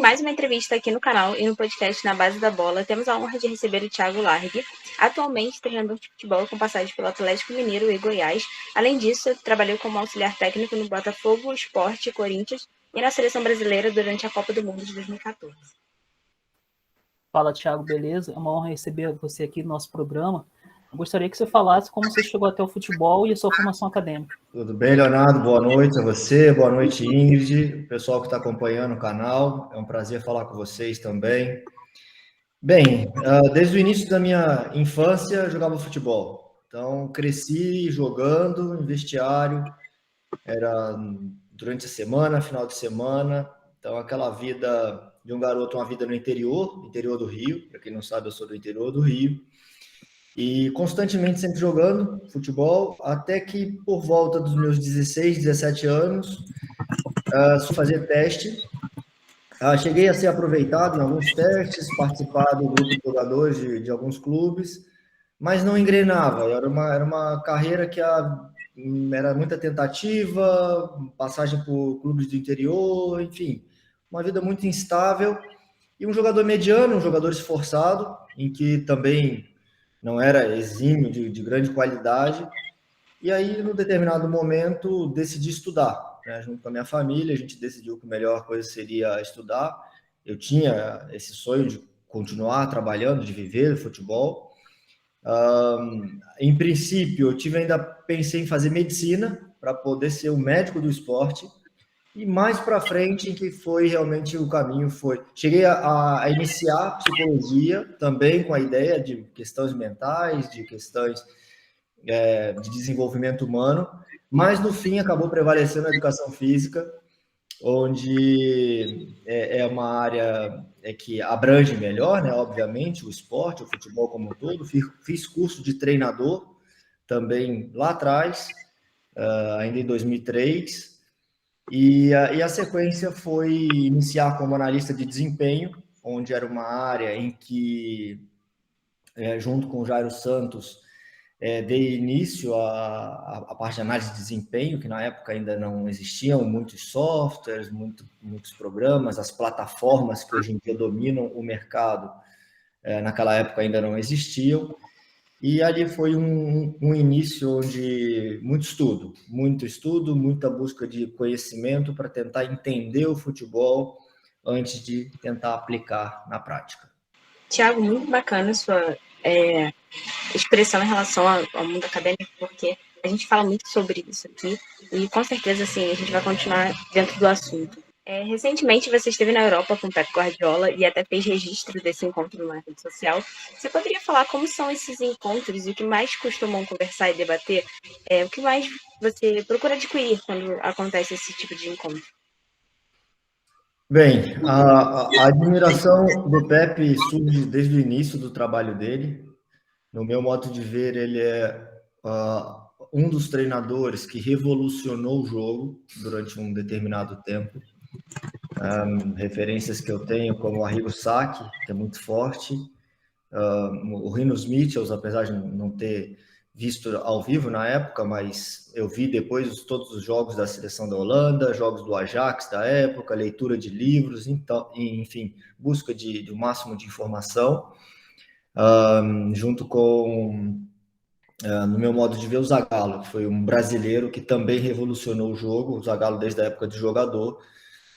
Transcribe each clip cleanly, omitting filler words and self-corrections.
mais uma entrevista aqui no canal e no podcast Na Base da Bola. Temos a honra de receber o Thiago Largue, atualmente treinador de futebol com passagem pelo Atlético Mineiro e Goiás. Além disso, trabalhou como auxiliar técnico no Botafogo, Sport, Corinthians e na Seleção Brasileira durante a Copa do Mundo de 2014. Fala, Thiago, beleza? É uma honra receber você aqui no nosso programa. Eu gostaria que você falasse como você chegou até o futebol e a sua formação acadêmica. Tudo bem, Leonardo? Boa noite a você, boa noite, Ingrid, o pessoal que está acompanhando o canal. É um prazer falar com vocês também. Bem, desde o início da minha infância, eu jogava futebol. Então, cresci jogando em vestiário, era durante a semana, final de semana. Então, aquela vida de um garoto, uma vida no interior do Rio. Para quem não sabe, eu sou do interior do Rio. E constantemente sempre jogando futebol, até que por volta dos meus 16, 17 anos, fazer teste. Cheguei a ser aproveitado em alguns testes, participar do grupo de jogadores de alguns clubes, mas não engrenava. Era uma carreira que era muita tentativa, passagem por clubes do interior, enfim, uma vida muito instável. E um jogador mediano, um jogador esforçado, em que também não era exímio de grande qualidade. E aí, num determinado momento, decidi estudar, né? Junto com a minha família, a gente decidiu que a melhor coisa seria estudar. Eu tinha esse sonho de continuar trabalhando, de viver o futebol. Em princípio, pensei em fazer medicina para poder ser o médico do esporte. E mais para frente, em que foi realmente o caminho, cheguei a iniciar psicologia, também com a ideia de questões mentais, de questões de desenvolvimento humano, mas no fim acabou prevalecendo a educação física, onde é uma área que abrange melhor, né, obviamente, o esporte, o futebol como um todo. Fiz curso de treinador também lá atrás, ainda em 2003, e a sequência foi iniciar como analista de desempenho, onde era uma área em que, junto com o Jairo Santos, dei início à parte de análise de desempenho, que na época ainda não existiam muitos softwares, muitos programas, as plataformas que hoje em dia dominam o mercado, naquela época ainda não existiam. E ali foi um início onde muito estudo, muita busca de conhecimento para tentar entender o futebol antes de tentar aplicar na prática. Thiago, muito bacana a sua expressão em relação ao mundo acadêmico, porque a gente fala muito sobre isso aqui e com certeza assim, a gente vai continuar dentro do assunto. Recentemente você esteve na Europa com o Pep Guardiola e até fez registro desse encontro na rede social. Você poderia falar como são esses encontros e o que mais costumam conversar e debater? O que mais você procura adquirir quando acontece esse tipo de encontro? Bem, a admiração do Pep surge desde o início do trabalho dele. No meu modo de ver, ele é um dos treinadores que revolucionou o jogo durante um determinado tempo. Referências que eu tenho como o Arrigo Sacchi, que é muito forte, o Rinus Michels, apesar de não ter visto ao vivo na época, mas eu vi depois todos os jogos da seleção da Holanda, jogos do Ajax da época, leitura de livros, então, enfim, busca de o máximo de informação, junto com, no meu modo de ver, o Zagallo, que foi um brasileiro que também revolucionou o jogo, o Zagallo desde a época de jogador,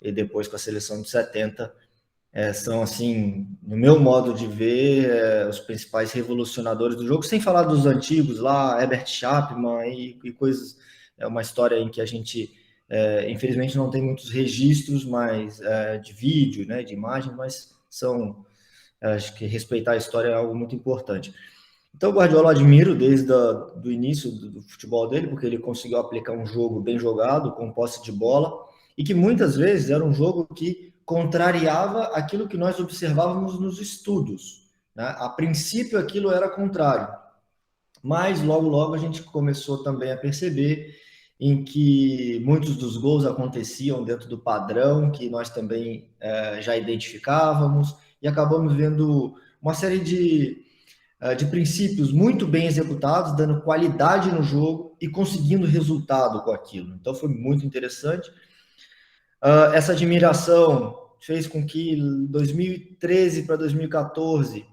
e depois com a seleção de 70, são, assim, no meu modo de ver, os principais revolucionadores do jogo, sem falar dos antigos lá, Herbert Chapman e coisas. É uma história em que a gente, infelizmente, não tem muitos registros, mas de vídeo, né, de imagem, mas acho que respeitar a história é algo muito importante. Então, o Guardiola eu admiro desde o início do futebol dele, porque ele conseguiu aplicar um jogo bem jogado, com posse de bola, e que muitas vezes era um jogo que contrariava aquilo que nós observávamos nos estudos, né? A princípio, aquilo era contrário, mas logo a gente começou também a perceber em que muitos dos gols aconteciam dentro do padrão que nós também já identificávamos, e acabamos vendo uma série de princípios muito bem executados, dando qualidade no jogo e conseguindo resultado com aquilo. Então foi muito interessante. Essa admiração fez com que 2013 para 2014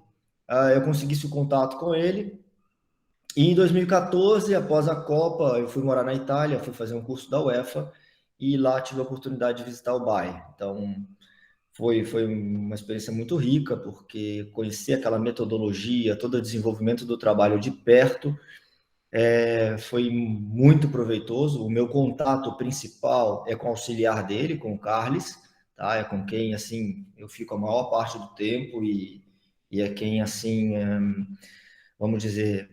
eu conseguisse o contato com ele. E em 2014, após a Copa, eu fui morar na Itália, fui fazer um curso da UEFA e lá tive a oportunidade de visitar o Bayern. Então, foi uma experiência muito rica, porque conhecer aquela metodologia, todo o desenvolvimento do trabalho de perto, foi muito proveitoso. O meu contato principal é com o auxiliar dele, com o Carles, tá? É com quem, assim, eu fico a maior parte do tempo e é quem, assim, vamos dizer,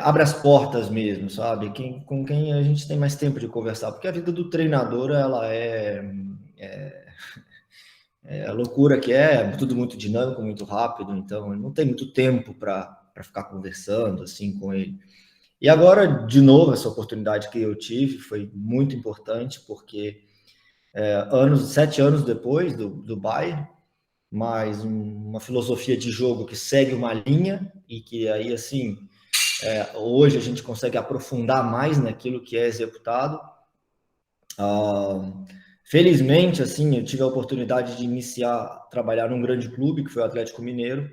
abre as portas mesmo, sabe? Com quem a gente tem mais tempo de conversar, porque a vida do treinador, ela é a loucura que tudo muito dinâmico, muito rápido, então não tem muito tempo para ficar conversando assim com ele. E agora, de novo, essa oportunidade que eu tive foi muito importante, porque 7 anos depois do Bayern, mais uma filosofia de jogo que segue uma linha e que aí, assim, hoje a gente consegue aprofundar mais naquilo que é executado. Felizmente, assim, eu tive a oportunidade de trabalhar num grande clube, que foi o Atlético Mineiro,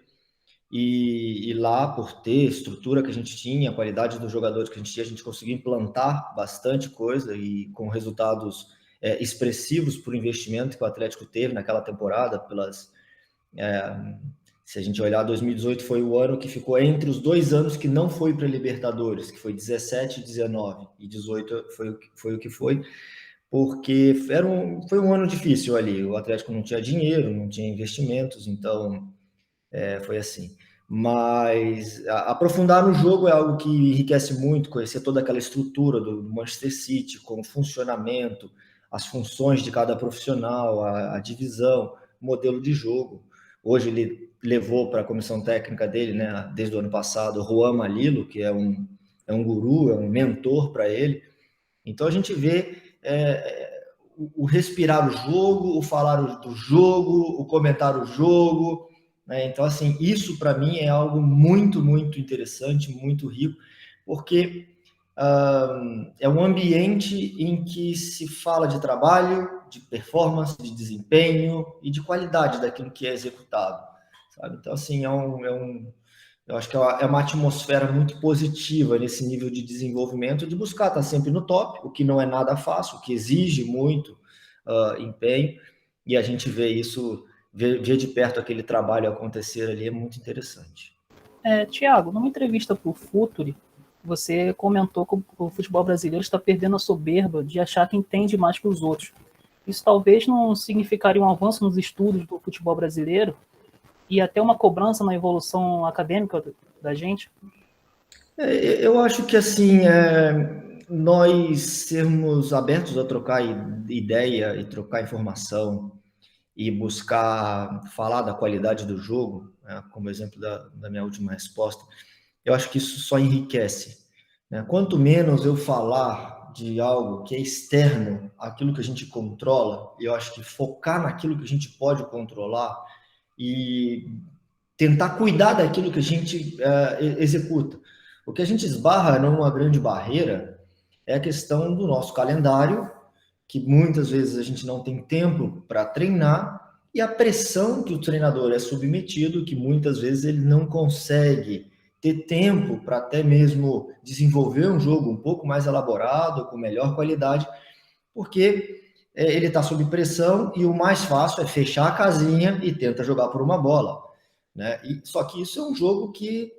e lá, por ter a estrutura que a gente tinha, a qualidade dos jogadores que a gente tinha, a gente conseguiu implantar bastante coisa e com resultados expressivos para o investimento que o Atlético teve naquela temporada. Se a gente olhar, 2018 foi o ano que ficou entre os 2 anos que não foi para a Libertadores, que foi 17 e 19, e 18 foi o que foi, porque foi um ano difícil ali. O Atlético não tinha dinheiro, não tinha investimentos, então foi assim. Mas aprofundar no jogo é algo que enriquece muito, conhecer toda aquela estrutura do Manchester City, com o funcionamento, as funções de cada profissional, a divisão, o modelo de jogo. Hoje ele levou para a comissão técnica dele, né, desde o ano passado, o Juan Malilo, que é um guru, é um mentor para ele. Então a gente vê o respirar o jogo, o falar do jogo, o comentar o jogo, né? Então, assim, isso para mim é algo muito, muito interessante, muito rico, porque é um ambiente em que se fala de trabalho, de performance, de desempenho e de qualidade daquilo que é executado, sabe? Então, assim, eu acho que é uma atmosfera muito positiva nesse nível de desenvolvimento, de buscar estar sempre no top, o que não é nada fácil, o que exige muito empenho, e a gente vê isso, ver de perto aquele trabalho acontecer ali, é muito interessante. Tiago, numa entrevista para o Futuri, você comentou que o futebol brasileiro está perdendo a soberba de achar que entende mais que os outros. Isso talvez não significaria um avanço nos estudos do futebol brasileiro e até uma cobrança na evolução acadêmica da gente? Eu acho que, assim, nós sermos abertos a trocar ideia e trocar informação e buscar falar da qualidade do jogo, né, como exemplo da minha última resposta, eu acho que isso só enriquece, né? Quanto menos eu falar de algo que é externo àquilo que a gente controla, eu acho que focar naquilo que a gente pode controlar e tentar cuidar daquilo que a gente executa. O que a gente esbarra numa grande barreira é a questão do nosso calendário, que muitas vezes a gente não tem tempo para treinar, e a pressão que o treinador é submetido, que muitas vezes ele não consegue ter tempo para até mesmo desenvolver um jogo um pouco mais elaborado, com melhor qualidade, porque ele está sob pressão e o mais fácil é fechar a casinha e tenta jogar por uma bola, né? Só que isso é um jogo que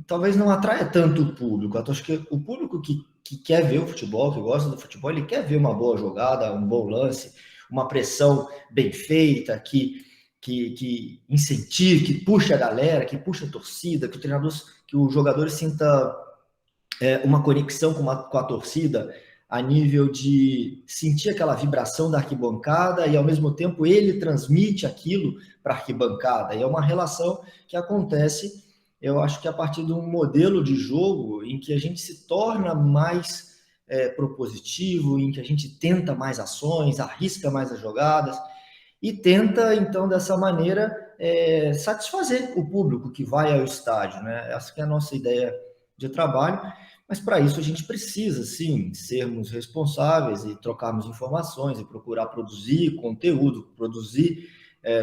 talvez não atraia tanto o público. Eu acho que o público que quer ver o futebol, que gosta do futebol, ele quer ver uma boa jogada, um bom lance, uma pressão bem feita, que incentive, que puxa a galera, que puxa a torcida, que o jogador sinta uma conexão com a torcida a nível de sentir aquela vibração da arquibancada e, ao mesmo tempo, ele transmite aquilo para a arquibancada. E é uma relação que acontece, eu acho que a partir de um modelo de jogo em que a gente se torna mais propositivo, em que a gente tenta mais ações, arrisca mais as jogadas e tenta, então, dessa maneira, satisfazer o público que vai ao estádio, né? Essa que é a nossa ideia de trabalho, mas para isso a gente precisa, sim, sermos responsáveis e trocarmos informações e procurar produzir conteúdo, produzir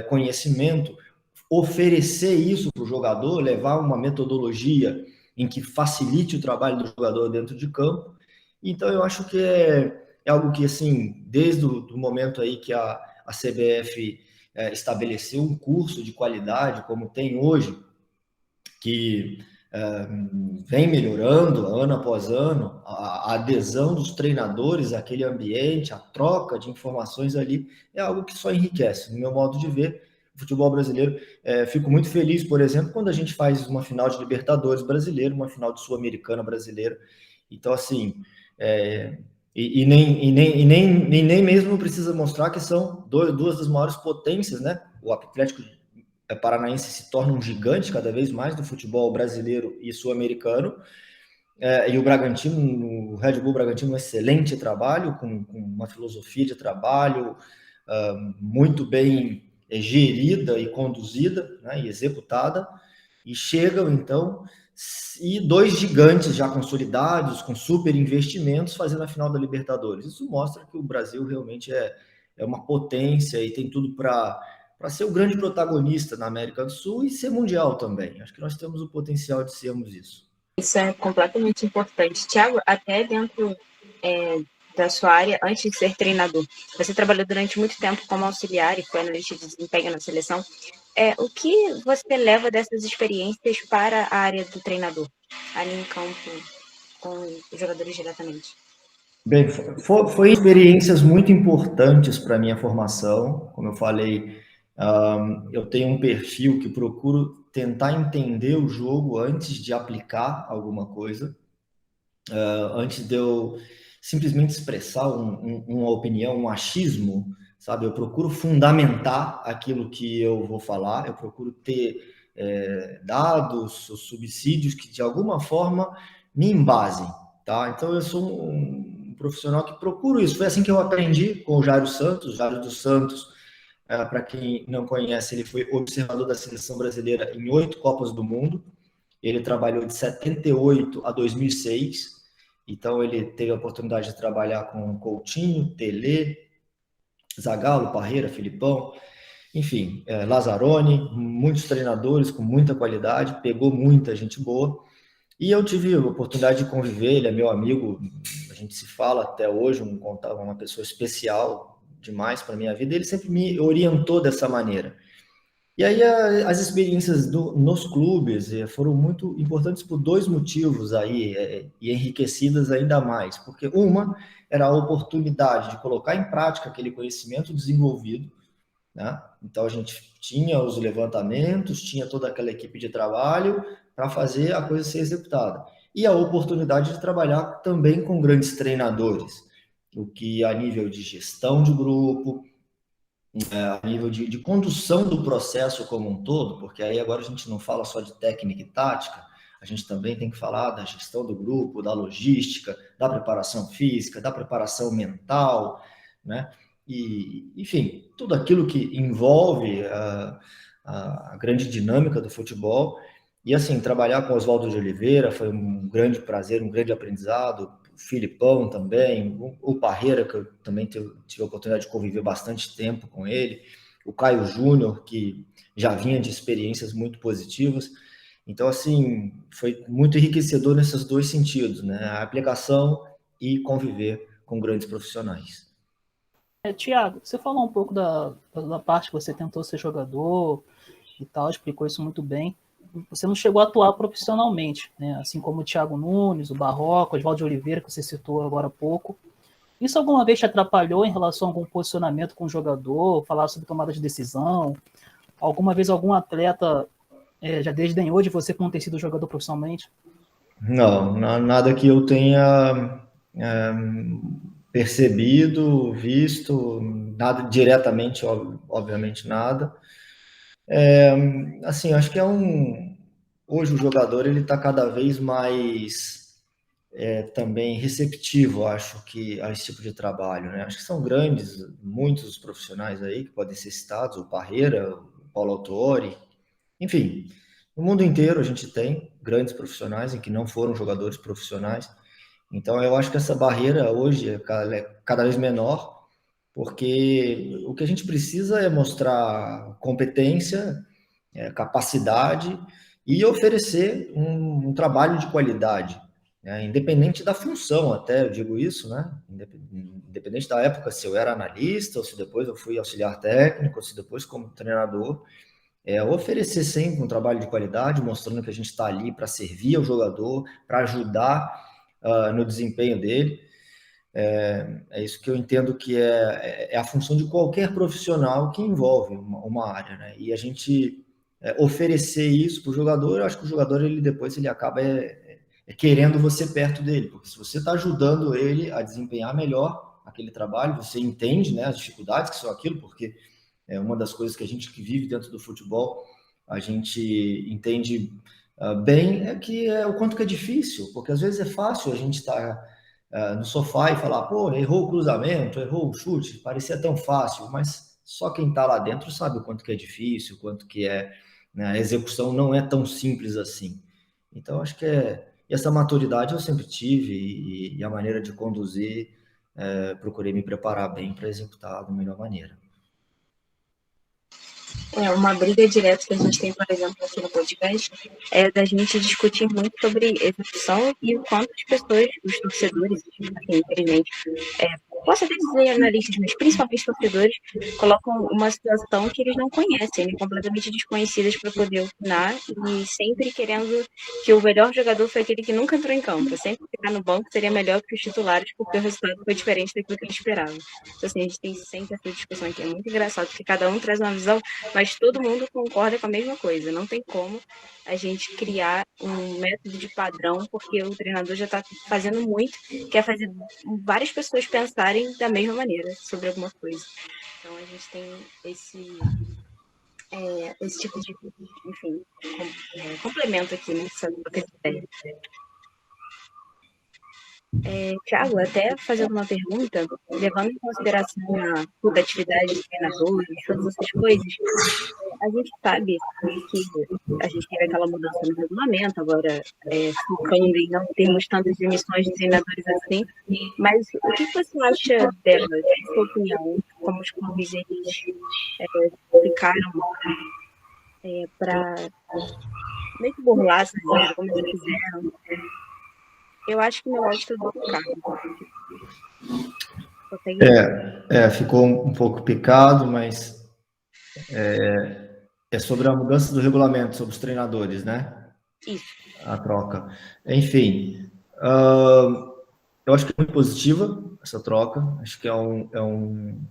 conhecimento, oferecer isso para o jogador, levar uma metodologia em que facilite o trabalho do jogador dentro de campo. Então, eu acho que é algo que, assim, desde o momento aí que a CBF estabeleceu um curso de qualidade, como tem hoje, que vem melhorando ano após ano, a adesão dos treinadores àquele ambiente, a troca de informações ali, é algo que só enriquece, no meu modo de ver, o futebol brasileiro. Fico muito feliz, por exemplo, quando a gente faz uma final de Libertadores brasileiro, uma final de Sul-Americana brasileira. Então, assim, nem mesmo precisa mostrar que são duas das maiores potências, né? O Atlético Paranaense se torna um gigante cada vez mais do futebol brasileiro e sul-americano, e o Bragantino, o Red Bull Bragantino, um excelente trabalho, com uma filosofia de trabalho muito bem gerida e conduzida, né, e executada, e chegam então, e dois gigantes já consolidados, com super investimentos, fazendo a final da Libertadores. Isso mostra que o Brasil realmente é uma potência e tem tudo para ser o grande protagonista na América do Sul e ser mundial também. Acho que nós temos o potencial de sermos isso. Isso é completamente importante. Thiago, até dentro da sua área, antes de ser treinador, você trabalhou durante muito tempo como auxiliar e foi analista de desempenho na seleção. O que você leva dessas experiências para a área do treinador, ali em campo, com os jogadores diretamente? Bem, foi experiências muito importantes para a minha formação. Como eu falei, eu tenho um perfil que procuro tentar entender o jogo antes de aplicar alguma coisa, antes de eu simplesmente expressar uma opinião, um achismo, sabe? Eu procuro fundamentar aquilo que eu vou falar, eu procuro ter dados, subsídios que de alguma forma me embasem, tá? Então eu sou um profissional que procuro isso. Foi assim que eu aprendi com o Jairo Santos. Jairo dos Santos, para quem não conhece, ele foi observador da seleção brasileira em 8 Copas do Mundo. Ele trabalhou de 78 a 2006. Então, ele teve a oportunidade de trabalhar com Coutinho, Telê, Zagallo, Parreira, Filipão, enfim, Lazzaroni, muitos treinadores com muita qualidade, pegou muita gente boa. E eu tive a oportunidade de conviver, ele é meu amigo, a gente se fala até hoje, uma pessoa especial demais para a minha vida, ele sempre me orientou dessa maneira. E aí as experiências nos clubes foram muito importantes por dois motivos aí, e enriquecidas ainda mais, porque uma era a oportunidade de colocar em prática aquele conhecimento desenvolvido, né? Então a gente tinha os levantamentos, tinha toda aquela equipe de trabalho para fazer a coisa ser executada. E a oportunidade de trabalhar também com grandes treinadores, o que a nível de gestão de grupo, a nível de condução do processo como um todo, porque aí agora a gente não fala só de técnica e tática, a gente também tem que falar da gestão do grupo, da logística, da preparação física, da preparação mental, né? E, enfim, tudo aquilo que envolve a grande dinâmica do futebol. E assim, trabalhar com Oswaldo de Oliveira foi um grande prazer, um grande aprendizado. O Filipão também, o Parreira, que eu também tive a oportunidade de conviver bastante tempo com ele, o Caio Júnior, que já vinha de experiências muito positivas. Então, assim, foi muito enriquecedor nesses dois sentidos, né? A aplicação e conviver com grandes profissionais. Tiago, você falou um pouco da parte que você tentou ser jogador e tal, explicou isso muito bem. Você não chegou a atuar profissionalmente, né? Assim como o Thiago Nunes, o Barroca, o Oswaldo de Oliveira, que você citou agora há pouco. Isso alguma vez te atrapalhou em relação a algum posicionamento com o jogador, falar sobre tomada de decisão? Alguma vez algum atleta já desdenhou de você por não ter sido jogador profissionalmente? Não, nada que eu tenha percebido, visto, nada diretamente, obviamente nada. Assim, acho que hoje o jogador ele está cada vez mais também receptivo, acho que a esse tipo de trabalho, né? Acho que são grandes, muitos profissionais aí que podem ser citados, o Parreira, o Paulo Autuori, enfim, No mundo inteiro a gente tem grandes profissionais em que não foram jogadores profissionais. Então eu acho que essa barreira hoje é cada vez menor, porque o que a gente precisa é mostrar competência, capacidade e oferecer um trabalho de qualidade, né? Independente da função, até eu digo isso, né? Independente da época, se eu era analista, ou se depois eu fui auxiliar técnico, ou se depois como treinador, oferecer sempre um trabalho de qualidade, mostrando que a gente está ali para servir ao jogador, para ajudar no desempenho dele. É isso que eu entendo que é a função de qualquer profissional que envolve uma área, né? E a gente oferecer isso para o jogador, eu acho que o jogador ele acaba querendo você perto dele, porque se você está ajudando ele a desempenhar melhor aquele trabalho, você entende, né, as dificuldades que são aquilo, porque é uma das coisas que a gente que vive dentro do futebol, a gente entende bem, é que o quanto que é difícil, porque às vezes é fácil a gente estar no sofá e falar, pô, errou o cruzamento, errou o chute, parecia tão fácil, mas só quem está lá dentro sabe o quanto que é difícil, o quanto que né, a execução não é tão simples assim. Então, acho que essa maturidade eu sempre tive e a maneira de conduzir, procurei me preparar bem para executar da melhor maneira. Uma briga direta que a gente tem, por exemplo, aqui no podcast, é da gente discutir muito sobre execução e o quanto as pessoas, os torcedores, assim, infelizmente, posso até dizer analistas, mas principalmente torcedores, colocam uma situação que eles não conhecem, né, completamente desconhecidas para poder opinar e sempre querendo que o melhor jogador foi aquele que nunca entrou em campo. Sempre ficar no banco seria melhor que os titulares, porque o resultado foi diferente daquilo que eles esperavam. Então, assim, a gente tem sempre essa discussão aqui. É muito engraçado, porque cada um traz uma visão, mas todo mundo concorda com a mesma coisa. Não tem como a gente criar um método de padrão, porque o treinador já está fazendo muito, quer fazer várias pessoas pensarem da mesma maneira sobre alguma coisa. Então a gente tem esse tipo de, enfim, complemento aqui nessa ideia. Tiago, até fazendo uma pergunta, levando em consideração a rotatividade de treinadores, todas essas coisas, a gente sabe que a gente teve aquela mudança no regulamento, agora focando em não termos tantas emissões de treinadores assim, mas o que você acha dela, de sua opinião, como os clubes eles ficaram para meio que burlar essa regra, como eles fizeram? Eu acho que meu áudio está picado. Ficou um pouco picado, mas é sobre a mudança do regulamento, sobre os treinadores, né? Isso. A troca. Enfim, eu acho que é muito positiva essa troca. Acho que é um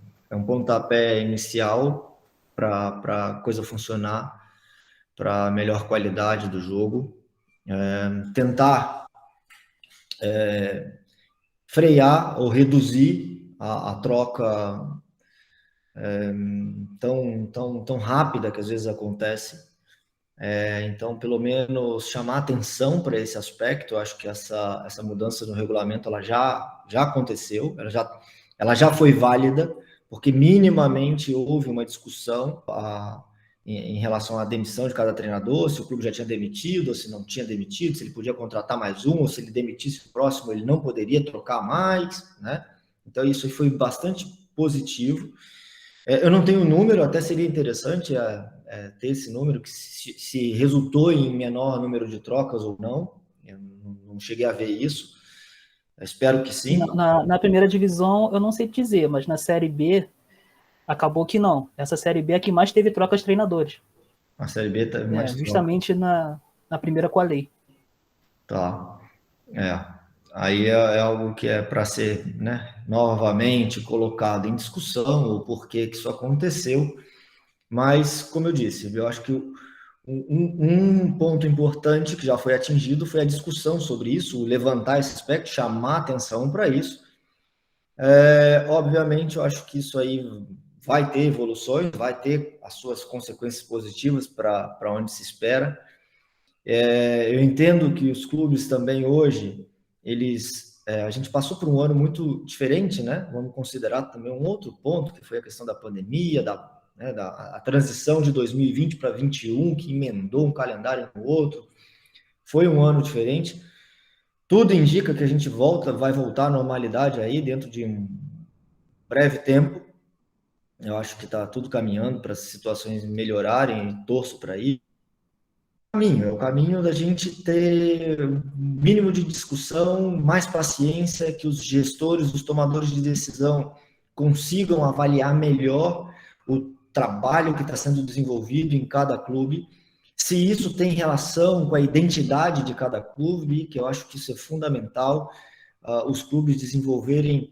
pontapé inicial para a coisa funcionar, para a melhor qualidade do jogo. Tentar frear ou reduzir a troca tão rápida que às vezes acontece. Então, pelo menos chamar atenção para esse aspecto. Eu acho que essa mudança no regulamento ela já aconteceu, ela já foi válida, porque minimamente houve uma discussão em relação à demissão de cada treinador, se o clube já tinha demitido ou se não tinha demitido, se ele podia contratar mais um, ou se ele demitisse o próximo, ele não poderia trocar mais, né? Então, isso foi bastante positivo. Eu não tenho o número, até seria interessante ter esse número, que se resultou em menor número de trocas ou não. Eu não cheguei a ver isso. Eu espero que sim. Na primeira divisão, eu não sei dizer, mas na Série B, acabou que não. Essa Série B é a que mais teve trocas de treinadores. A Série B tá mais justamente na primeira com a lei. Tá. Aí é algo que é para ser, né, novamente colocado em discussão, o porquê que isso aconteceu. Mas, como eu disse, eu acho que um ponto importante que já foi atingido foi a discussão sobre isso, levantar esse aspecto, chamar atenção para isso. Obviamente, eu acho que isso aí vai ter evoluções, vai ter as suas consequências positivas para onde se espera. Eu entendo que os clubes também hoje, a gente passou por um ano muito diferente, né? Vamos considerar também um outro ponto, que foi a questão da pandemia, da né, a transição de 2020 para 2021, que emendou um calendário no outro, foi um ano diferente. Tudo indica que a gente vai voltar à normalidade aí dentro de um breve tempo. Eu acho que está tudo caminhando para as situações melhorarem e torço para isso. É o caminho da gente ter um mínimo de discussão, mais paciência, que os gestores, os tomadores de decisão consigam avaliar melhor o trabalho que está sendo desenvolvido em cada clube, se isso tem relação com a identidade de cada clube, que eu acho que isso é fundamental, os clubes desenvolverem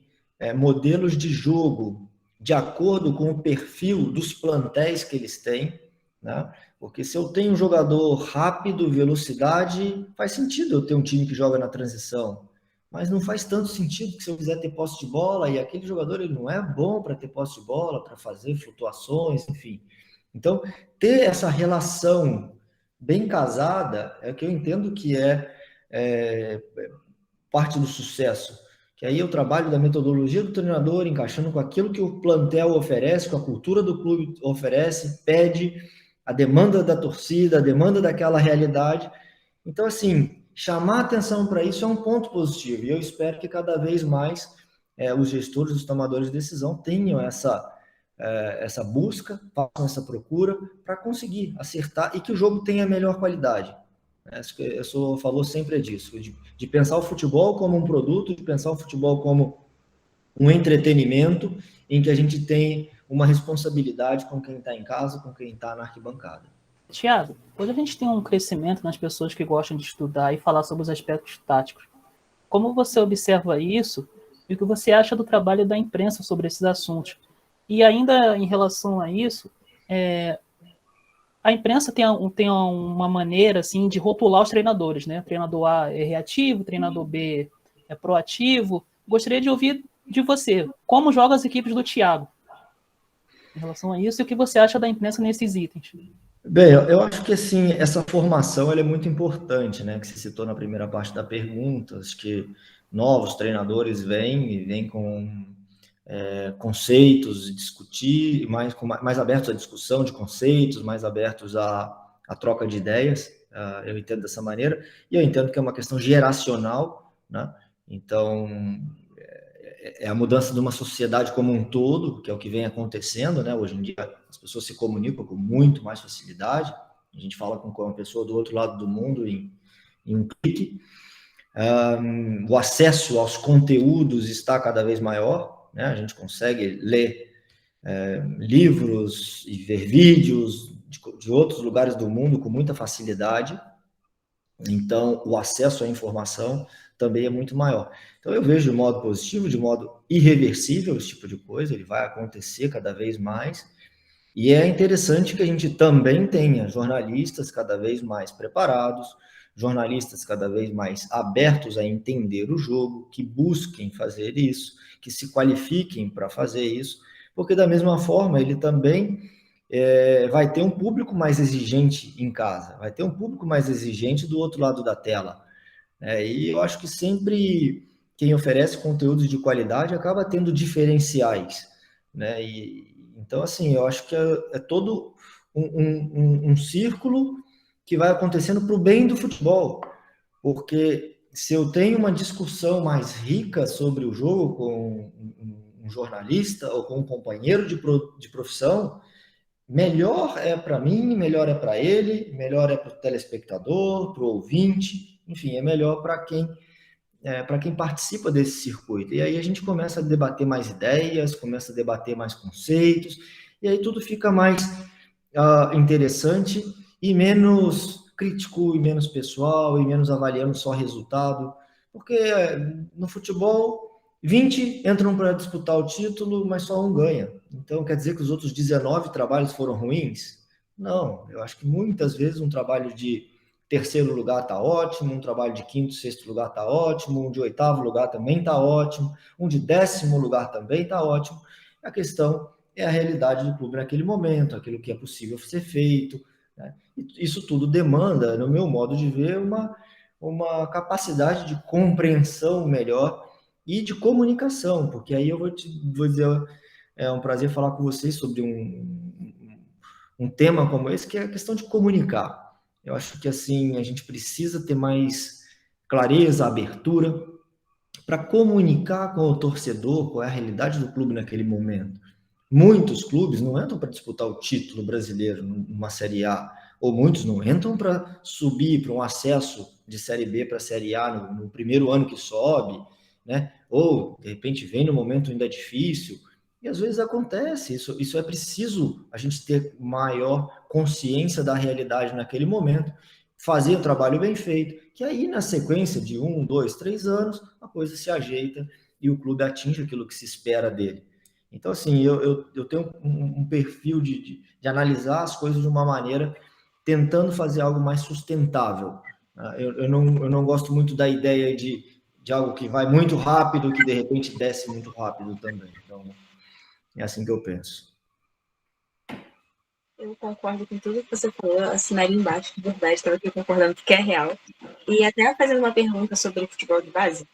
modelos de jogo de acordo com o perfil dos plantéis que eles têm, né? Porque se eu tenho um jogador rápido, velocidade, faz sentido eu ter um time que joga na transição, mas não faz tanto sentido que se eu quiser ter posse de bola, e aquele jogador ele não é bom para ter posse de bola, para fazer flutuações, enfim. Então, ter essa relação bem casada é o que eu entendo que é parte do sucesso. Que aí é o trabalho da metodologia do treinador, encaixando com aquilo que o plantel oferece, com a cultura do clube oferece, pede, a demanda da torcida, a demanda daquela realidade. Então, assim, chamar atenção para isso é um ponto positivo. E eu espero que cada vez mais os gestores, os tomadores de decisão tenham essa busca, façam essa procura para conseguir acertar e que o jogo tenha melhor qualidade. Eu falou sempre disso, de pensar o futebol como um produto, de pensar o futebol como um entretenimento em que a gente tem uma responsabilidade com quem está em casa, com quem está na arquibancada. Tiago, hoje a gente tem um crescimento nas pessoas que gostam de estudar e falar sobre os aspectos táticos. Como você observa isso e o que você acha do trabalho da imprensa sobre esses assuntos? E ainda em relação a isso, a imprensa tem uma maneira assim, de rotular os treinadores, né? O treinador A é reativo, o treinador B é proativo. Gostaria de ouvir de você, como jogam as equipes do Thiago em relação a isso e o que você acha da imprensa nesses itens. Bem, eu acho que assim, essa formação ela é muito importante, né? Que você citou na primeira parte da pergunta, acho que novos treinadores vêm com conceitos, discutir, mais abertos à discussão de conceitos, mais abertos à troca de ideias, eu entendo dessa maneira, e eu entendo que é uma questão geracional, né? Então, é a mudança de uma sociedade como um todo, que é o que vem acontecendo, né? Hoje em dia, as pessoas se comunicam com muito mais facilidade, a gente fala com uma pessoa do outro lado do mundo em um clique, o acesso aos conteúdos está cada vez maior, né? A gente consegue ler livros e ver vídeos de outros lugares do mundo com muita facilidade. Então, o acesso à informação também é muito maior. Então, eu vejo de modo positivo, de modo irreversível esse tipo de coisa, ele vai acontecer cada vez mais. E é interessante que a gente também tenha jornalistas cada vez mais preparados, jornalistas cada vez mais abertos a entender o jogo, que busquem fazer isso, que se qualifiquem para fazer isso, porque da mesma forma ele também vai ter um público mais exigente em casa, vai ter um público mais exigente do outro lado da tela. E eu acho que sempre quem oferece conteúdos de qualidade acaba tendo diferenciais, né? Então, assim, eu acho que é todo um círculo que vai acontecendo para o bem do futebol, porque se eu tenho uma discussão mais rica sobre o jogo com um jornalista ou com um companheiro de profissão, melhor é para mim, melhor é para ele, melhor é para o telespectador, para o ouvinte, enfim, é melhor para quem participa desse circuito. E aí a gente começa a debater mais ideias, começa a debater mais conceitos, e aí tudo fica mais interessante e menos crítico, e menos pessoal, e menos avaliando só resultado, porque no futebol 20 entram para disputar o título, mas só um ganha. Então, quer dizer que os outros 19 trabalhos foram ruins? Não, eu acho que muitas vezes um trabalho de terceiro lugar está ótimo, um trabalho de quinto, sexto lugar está ótimo, um de oitavo lugar também está ótimo, um de 10º lugar também está ótimo. A questão é a realidade do clube naquele momento, aquilo que é possível ser feito, né? Isso tudo demanda, no meu modo de ver, uma capacidade de compreensão melhor e de comunicação, porque aí eu vou dizer, é um prazer falar com vocês sobre um tema como esse, que é a questão de comunicar. Eu acho que assim a gente precisa ter mais clareza, abertura para comunicar com o torcedor qual é a realidade do clube naquele momento. Muitos clubes não entram para disputar o título brasileiro numa Série A, ou muitos não entram para subir para um acesso de Série B para Série A no primeiro ano que sobe, né? Ou, de repente, vem no momento ainda difícil. E às vezes acontece, isso é preciso a gente ter maior consciência da realidade naquele momento, fazer o trabalho bem feito, que aí na sequência de 1, 2, 3 anos, a coisa se ajeita e o clube atinge aquilo que se espera dele. Então, assim, eu tenho um perfil de analisar as coisas de uma maneira tentando fazer algo mais sustentável. Eu não gosto muito da ideia de algo que vai muito rápido, que de repente desce muito rápido também. Então, é assim que eu penso. Eu concordo com tudo que você falou, assinaria embaixo, de verdade, estava aqui concordando que é real. E até fazendo uma pergunta sobre o futebol de base,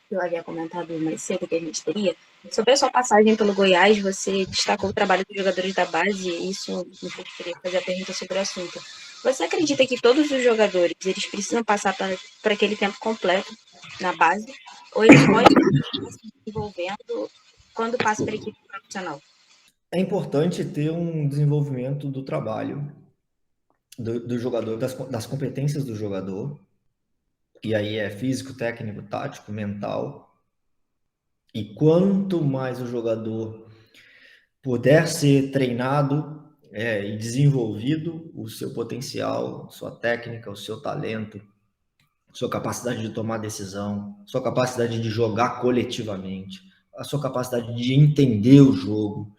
que eu havia comentado mais cedo que a gente teria, sobre a sua passagem pelo Goiás, você destacou o trabalho dos jogadores da base, e isso me fez querer fazer a pergunta sobre o assunto. Você acredita que todos os jogadores eles precisam passar por aquele tempo completo na base, ou eles podem estar se desenvolvendo quando passam para a equipe profissional? É importante ter um desenvolvimento do trabalho do jogador, das competências do jogador, e aí é físico, técnico, tático, mental. E quanto mais o jogador puder ser treinado e desenvolvido, o seu potencial, sua técnica, o seu talento, sua capacidade de tomar decisão, sua capacidade de jogar coletivamente, a sua capacidade de entender o jogo,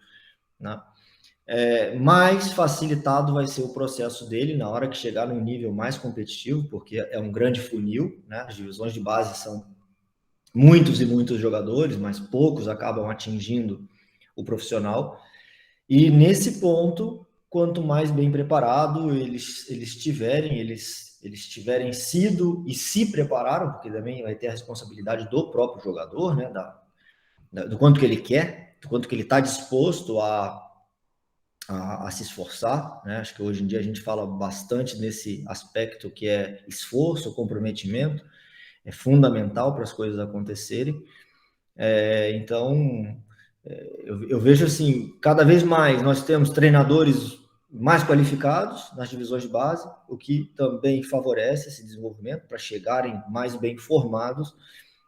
né? Mais facilitado vai ser o processo dele na hora que chegar num nível mais competitivo, porque é um grande funil, né? As divisões de base são muitos e muitos jogadores, mas poucos acabam atingindo o profissional. E nesse ponto, quanto mais bem preparado eles tiverem sido e se prepararam, porque também vai ter a responsabilidade do próprio jogador, né? Do quanto que ele quer, do quanto que ele está disposto a se esforçar, né? Acho que hoje em dia a gente fala bastante nesse aspecto que é esforço, comprometimento, é fundamental para as coisas acontecerem. Então, eu vejo assim, cada vez mais nós temos treinadores mais qualificados nas divisões de base, o que também favorece esse desenvolvimento para chegarem mais bem formados.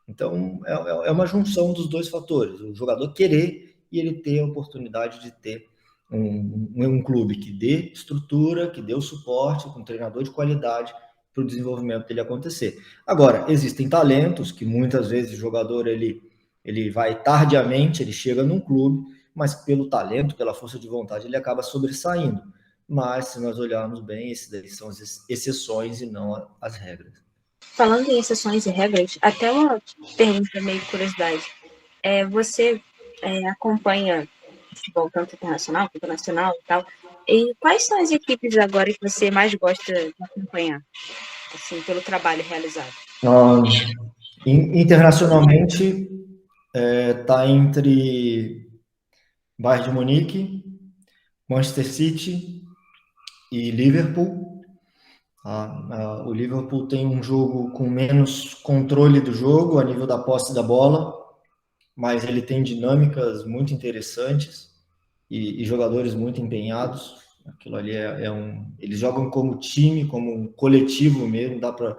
Então, é uma junção dos dois fatores, o jogador querer e ele ter a oportunidade de ter um clube que dê estrutura, que dê o suporte, com um treinador de qualidade para o desenvolvimento dele acontecer. Agora, existem talentos que muitas vezes o jogador ele vai tardiamente, ele chega num clube, mas pelo talento, pela força de vontade, ele acaba sobressaindo. Mas, se nós olharmos bem, esses daí são as exceções e não as regras. Falando em exceções e regras, até uma pergunta meio curiosidade. Você acompanha futebol tanto internacional quanto nacional e tal. E quais são as equipes agora que você mais gosta de acompanhar, assim, pelo trabalho realizado? Internacionalmente, está entre Bayern de Munique, Manchester City e Liverpool. O Liverpool tem um jogo com menos controle do jogo a nível da posse da bola, mas ele tem dinâmicas muito interessantes e jogadores muito empenhados. Aquilo ali eles jogam como time, como um coletivo mesmo. Dá para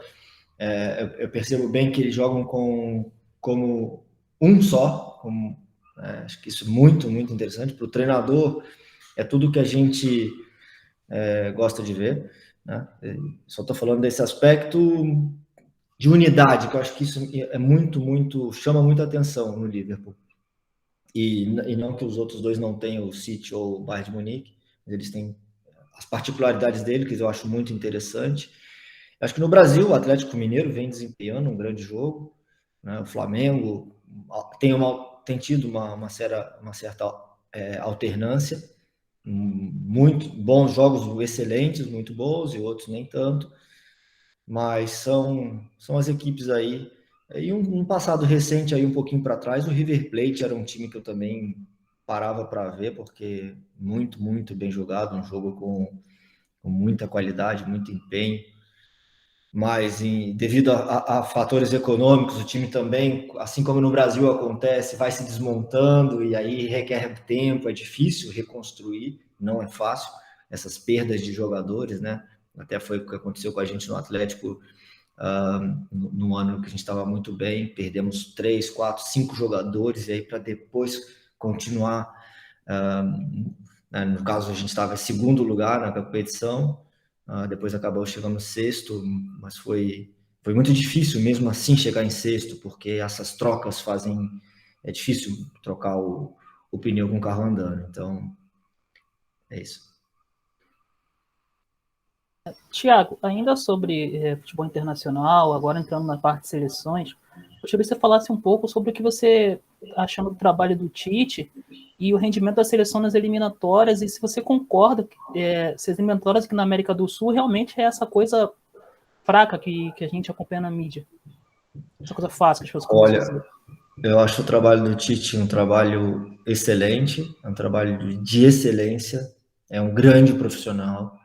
eu percebo bem que eles jogam como um só. Acho que isso é muito muito interessante para o treinador. É tudo que a gente gosta de ver, né? Só estou falando desse aspecto de unidade, que eu acho que isso é muito, chama muita atenção no Liverpool. E não que os outros dois não tenham, o City ou o Bayern de Munique, mas eles têm as particularidades dele, que eu acho muito interessante. Acho que no Brasil o Atlético Mineiro vem desempenhando um grande jogo, né? O Flamengo tem tido uma certa alternância, muito bons jogos excelentes, muito bons, e outros nem tanto, mas são as equipes aí. E um passado recente aí um pouquinho para trás, o River Plate era um time que eu também parava para ver, porque muito, muito bem jogado, um jogo com muita qualidade, muito empenho, mas devido a fatores econômicos, o time também, assim como no Brasil acontece, vai se desmontando e aí requer tempo, é difícil reconstruir, não é fácil, essas perdas de jogadores, né? Até foi o que aconteceu com a gente no Atlético, no ano que a gente estava muito bem, perdemos 3, 4, 5 jogadores, e aí para depois continuar, né, no caso a gente estava em segundo lugar na competição, depois acabou chegando sexto, mas foi muito difícil mesmo assim chegar em sexto, porque essas trocas é difícil trocar o pneu com o carro andando, então é isso. Tiago, ainda sobre futebol internacional, agora entrando na parte de seleções, gostaria que você falasse um pouco sobre o que você achando do trabalho do Tite e o rendimento da seleção nas eliminatórias, e se você concorda que se as eliminatórias aqui na América do Sul realmente é essa coisa fraca que a gente acompanha na mídia. Essa coisa fácil que as pessoas Olha, dizer. eu acho o trabalho do Tite um trabalho excelente, é um trabalho de excelência, é um grande profissional,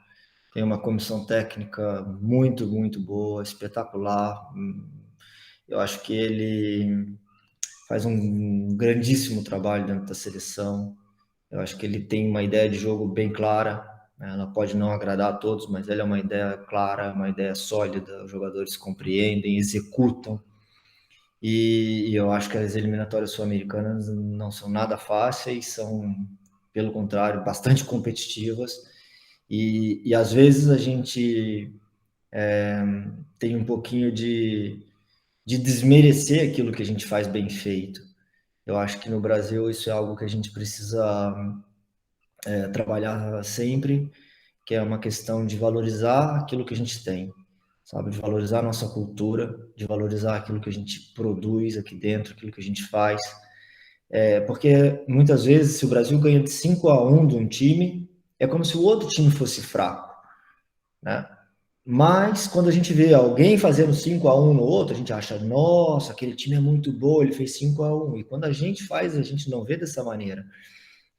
tem uma comissão técnica muito, muito boa, espetacular. Eu acho que ele faz um grandíssimo trabalho dentro da seleção. Eu acho que ele tem uma ideia de jogo bem clara. Ela pode não agradar a todos, mas ela é uma ideia clara, uma ideia sólida. Os jogadores compreendem, executam. E eu acho que as eliminatórias sul-americanas não são nada fáceis, são, pelo contrário, bastante competitivas. E às vezes a gente tem um pouquinho de desmerecer aquilo que a gente faz bem feito. Eu acho que no Brasil isso é algo que a gente precisa trabalhar sempre, que é uma questão de valorizar aquilo que a gente tem, sabe? De valorizar a nossa cultura, de valorizar aquilo que a gente produz aqui dentro, aquilo que a gente faz. Porque muitas vezes, se o Brasil ganha de 5-1 de um time, é como se o outro time fosse fraco, né? Mas quando a gente vê alguém fazendo 5-1 no outro, a gente acha, nossa, aquele time é muito bom, ele fez 5-1. E quando a gente faz, a gente não vê dessa maneira.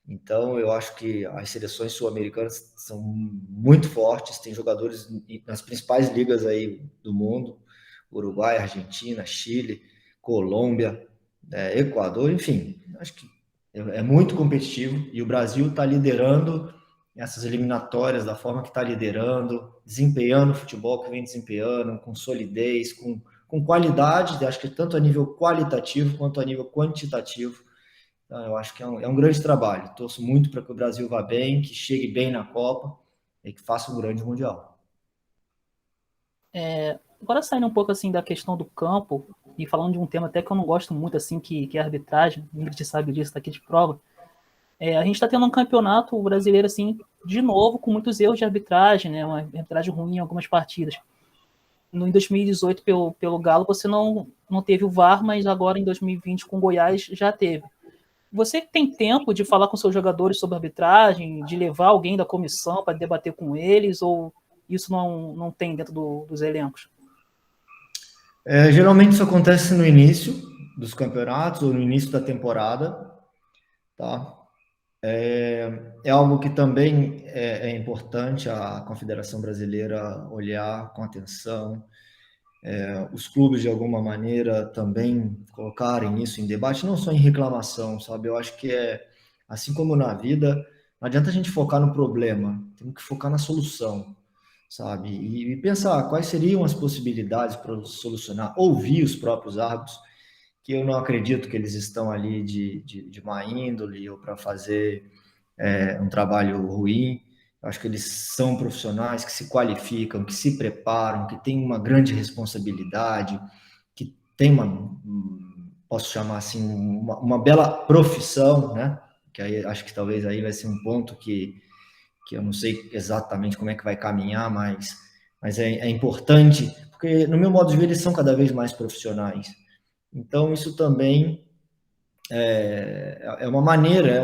Então, eu acho que as seleções sul-americanas são muito fortes, tem jogadores nas principais ligas aí do mundo, Uruguai, Argentina, Chile, Colômbia, Equador, enfim, acho que é muito competitivo e o Brasil está liderando essas eliminatórias da forma que está liderando, desempenhando o futebol que vem desempenhando, com solidez, com qualidade, acho que tanto a nível qualitativo quanto a nível quantitativo. Então, eu acho que é um grande trabalho. Torço muito para que o Brasil vá bem, que chegue bem na Copa e que faça um grande Mundial. Agora saindo um pouco assim da questão do campo e falando de um tema até que eu não gosto muito assim, que é a arbitragem, o Ingrid sabe disso, está aqui de prova. A gente está tendo um campeonato brasileiro assim, de novo, com muitos erros de arbitragem, né? Uma arbitragem ruim em algumas partidas. Em 2018, pelo Galo, você não teve o VAR, mas agora em 2020 com o Goiás já teve. Você tem tempo de falar com seus jogadores sobre arbitragem, de levar alguém da comissão para debater com eles, ou isso não tem dentro dos elencos? Geralmente isso acontece no início dos campeonatos ou no início da temporada, tá? É algo que também é importante a Confederação Brasileira olhar com atenção, os clubes de alguma maneira também colocarem isso em debate, não só em reclamação, sabe? Eu acho que assim como na vida, não adianta a gente focar no problema, temos que focar na solução, sabe? E pensar quais seriam as possibilidades para solucionar, ouvir os próprios árbitros, que eu não acredito que eles estão ali de má índole ou para fazer um trabalho ruim. Eu acho que eles são profissionais que se qualificam, que se preparam, que têm uma grande responsabilidade, que têm posso chamar assim, uma bela profissão, né? Que aí acho que talvez aí vai ser um ponto que eu não sei exatamente como é que vai caminhar, mas é importante, porque no meu modo de ver eles são cada vez mais profissionais. Então isso também é uma maneira,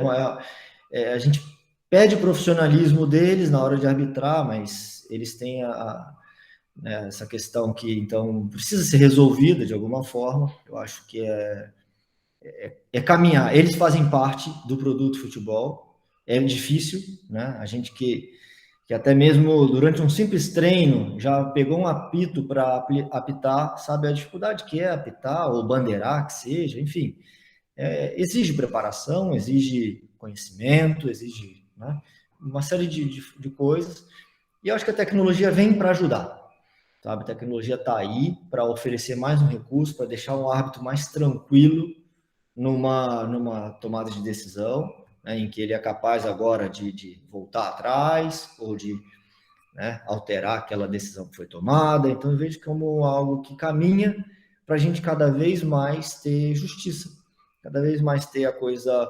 a gente pede o profissionalismo deles na hora de arbitrar, mas eles têm essa questão que, então, precisa ser resolvida de alguma forma. Eu acho que é caminhar. Eles fazem parte do produto futebol. É difícil, né? A gente que até mesmo durante um simples treino já pegou um apito para apitar, sabe a dificuldade que é apitar ou bandeirar, que seja, enfim. Exige preparação, exige conhecimento, exige, né, uma série de coisas. E eu acho que a tecnologia vem para ajudar. Sabe? A tecnologia está aí para oferecer mais um recurso, para deixar o árbitro mais tranquilo numa tomada de decisão, né, em que ele é capaz agora de voltar atrás ou de, né, alterar aquela decisão que foi tomada. Então, eu vejo como algo que caminha para a gente cada vez mais ter justiça, cada vez mais ter a coisa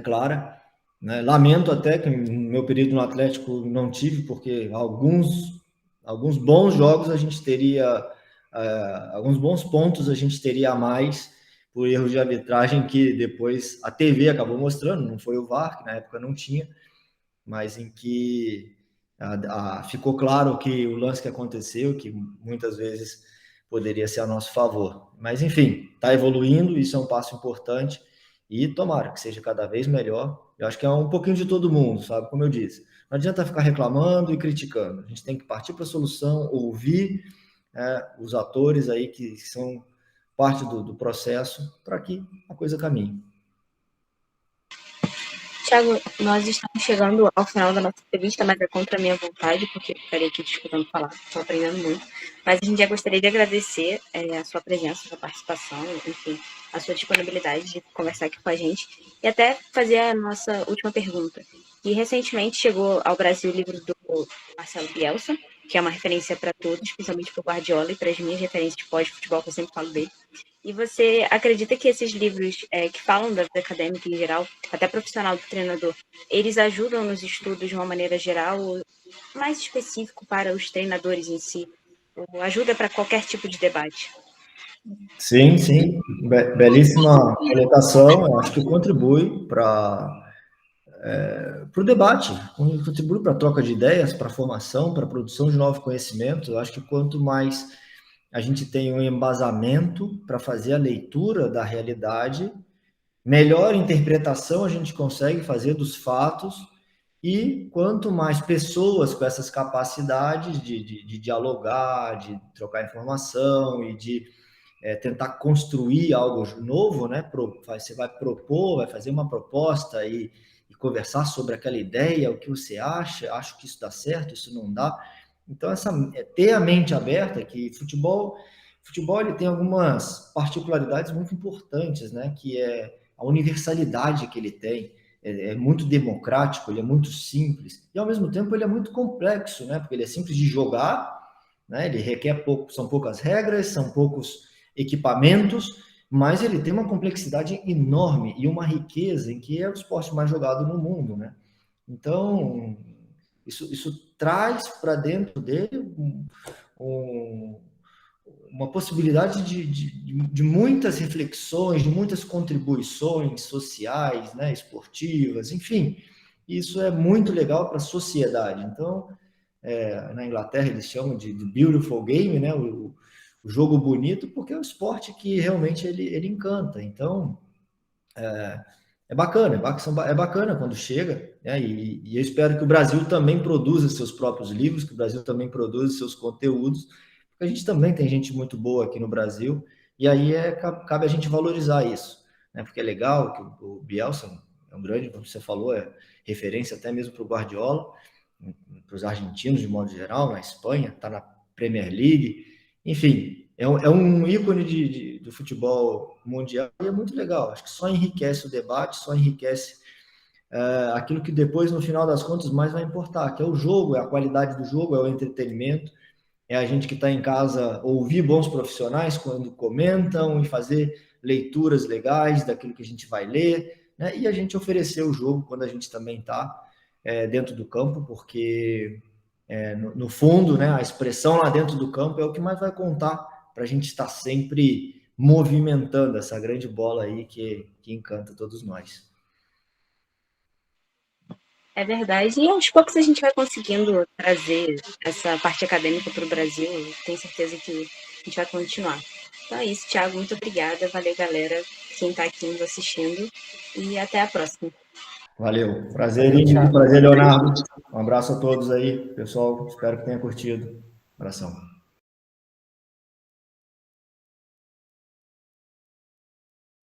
clara. Né? Lamento até que no meu período no Atlético não tive, porque alguns bons jogos a gente teria, alguns bons pontos a gente teria a mais por erro de arbitragem que depois a TV acabou mostrando, não foi o VAR, que na época não tinha, mas em que ficou claro que o lance que aconteceu, que muitas vezes poderia ser a nosso favor. Mas, enfim, está evoluindo, isso é um passo importante e tomara que seja cada vez melhor. Eu acho que é um pouquinho de todo mundo, sabe? Como eu disse, não adianta ficar reclamando e criticando. A gente tem que partir para a solução, ouvir os atores aí que são parte do processo para que a coisa caminhe. Thiago, nós estamos chegando ao final da nossa entrevista, mas é contra a minha vontade, porque eu ficaria aqui te escutando falar, estou aprendendo muito. Mas a gente já gostaria de agradecer a sua presença, a sua participação, enfim, a sua disponibilidade de conversar aqui com a gente. E até fazer a nossa última pergunta. Que recentemente chegou ao Brasil o livro do Marcelo Bielsa, que é uma referência para todos, principalmente para o Guardiola e para as minhas referências de pós-futebol, que eu sempre falo dele. E você acredita que esses livros que falam da vida acadêmica em geral, até profissional do treinador, eles ajudam nos estudos de uma maneira geral, ou mais específico para os treinadores em si? Ou ajuda para qualquer tipo de debate? Sim, sim. Belíssima colocação. Acho que contribui para o debate, contribui para a troca de ideias, para a formação, para a produção de novos conhecimentos. Eu acho que quanto mais a gente tem um embasamento para fazer a leitura da realidade, melhor interpretação a gente consegue fazer dos fatos, e quanto mais pessoas com essas capacidades de dialogar, de trocar informação e de tentar construir algo novo, né? Você vai propor, vai fazer uma proposta e conversar sobre aquela ideia, o que você acha, acho que isso dá certo, isso não dá. Então, ter a mente aberta, que futebol ele tem algumas particularidades muito importantes, né? Que é a universalidade que ele tem, é muito democrático, ele é muito simples, e ao mesmo tempo ele é muito complexo, né? Porque ele é simples de jogar, né? Ele requer são poucas regras, são poucos equipamentos, mas ele tem uma complexidade enorme e uma riqueza em que é o esporte mais jogado no mundo, né? Então, isso traz para dentro dele uma possibilidade de muitas reflexões, de muitas contribuições sociais, né, esportivas, enfim. Isso é muito legal para a sociedade. Então, na Inglaterra eles chamam de beautiful game, né, o jogo bonito, porque é um esporte que realmente ele encanta. Então, é bacana quando chega, né? E eu espero que o Brasil também produza seus próprios livros, que o Brasil também produza seus conteúdos, porque a gente também tem gente muito boa aqui no Brasil, e aí cabe a gente valorizar isso, né? Porque é legal que o Bielsa é um grande, como você falou, é referência até mesmo para o Guardiola, para os argentinos de modo geral, na Espanha, está na Premier League, enfim, é um ícone do futebol mundial e é muito legal. Acho que só enriquece o debate, só enriquece aquilo que depois, no final das contas, mais vai importar, que é o jogo, é a qualidade do jogo, é o entretenimento, é a gente que está em casa ouvir bons profissionais quando comentam e fazer leituras legais daquilo que a gente vai ler, né? E a gente oferecer o jogo quando a gente também está dentro do campo, porque no fundo, né, a expressão lá dentro do campo é o que mais vai contar para a gente estar sempre movimentando essa grande bola aí que encanta todos nós. É verdade, e aos poucos a gente vai conseguindo trazer essa parte acadêmica para o Brasil, tenho certeza que a gente vai continuar. Então é isso, Thiago, muito obrigada, valeu, galera. quem está aqui nos assistindo. E até a próxima. Valeu. Prazer, Índio. Prazer, Leonardo. Um abraço a todos aí, pessoal. Espero que tenha curtido. Abração.